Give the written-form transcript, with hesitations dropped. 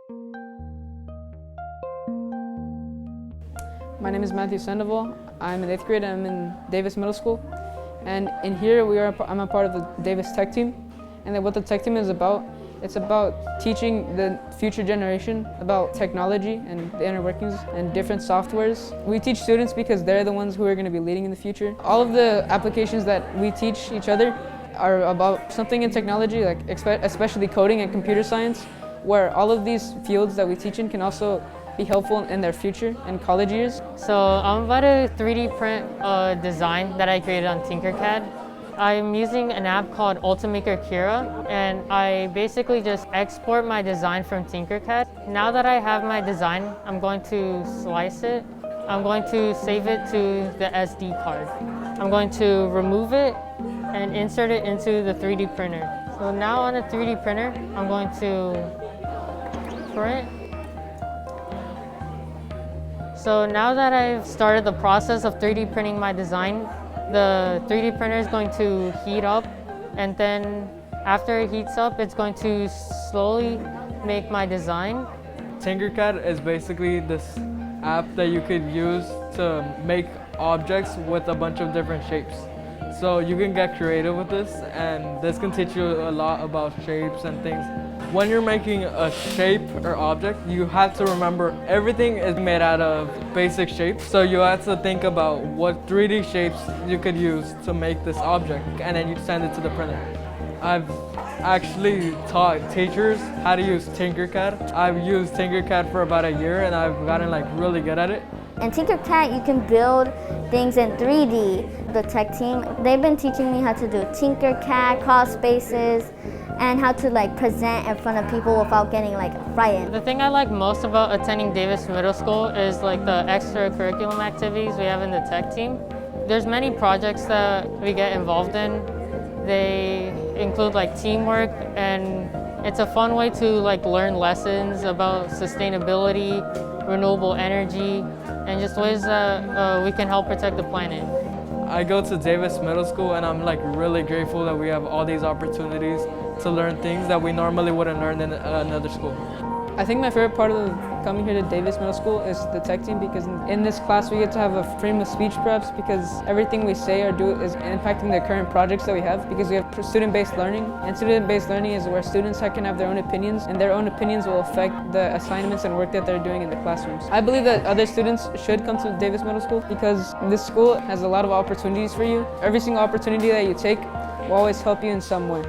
My name is Matthew Sandoval. I'm in 8th grade. I'm in Davis Middle School. And in here, I'm a part of the Davis Tech Team. And what the Tech Team is about, it's about teaching the future generation about technology and the inner workings and different softwares. We teach students because they're the ones who are going to be leading in the future. All of the applications that we teach each other are about something in technology, like especially coding and computer science, where all of these fields that we teach in can also be helpful in their future and college years. So I'm about to 3D print a design that I created on TinkerCAD. I'm using an app called Ultimaker Kira, and I basically just export my design from TinkerCAD. Now that I have my design, I'm going to slice it. I'm going to save it to the SD card. I'm going to remove it and insert it into the 3D printer. So now on the 3D printer, I'm going to print. So now that I've started the process of 3D printing my design, the 3D printer is going to heat up, and then after it heats up, it's going to slowly make my design. TinkerCAD is basically this app that you could use to make objects with a bunch of different shapes. So you can get creative with this, and this can teach you a lot about shapes and things. When you're making a shape or object, you have to remember everything is made out of basic shapes. So you have to think about what 3D shapes you could use to make this object, and then you send it to the printer. I've actually taught teachers how to use TinkerCAD. I've used TinkerCAD for about a year, and I've gotten really good at it. In TinkerCAD, you can build things in 3D. The tech team, they've been teaching me how to do TinkerCAD, crawl spaces, and how to present in front of people without getting frightened. The thing I like most about attending Davis Middle School is the extracurriculum activities we have in the tech team. There's many projects that we get involved in. They include teamwork, and it's a fun way to learn lessons about sustainability, renewable energy, and just ways that we can help protect the planet. I go to Davis Middle School, and I'm really grateful that we have all these opportunities to learn things that we normally wouldn't learn in another school. I think my favorite part of coming here to Davis Middle School is the tech team, because in this class we get to have a freedom of speech perhaps, because everything we say or do is impacting the current projects that we have, because we have student-based learning, and student-based learning is where students can have their own opinions, and their own opinions will affect the assignments and work that they're doing in the classrooms. I believe that other students should come to Davis Middle School because this school has a lot of opportunities for you. Every single opportunity that you take will always help you in some way.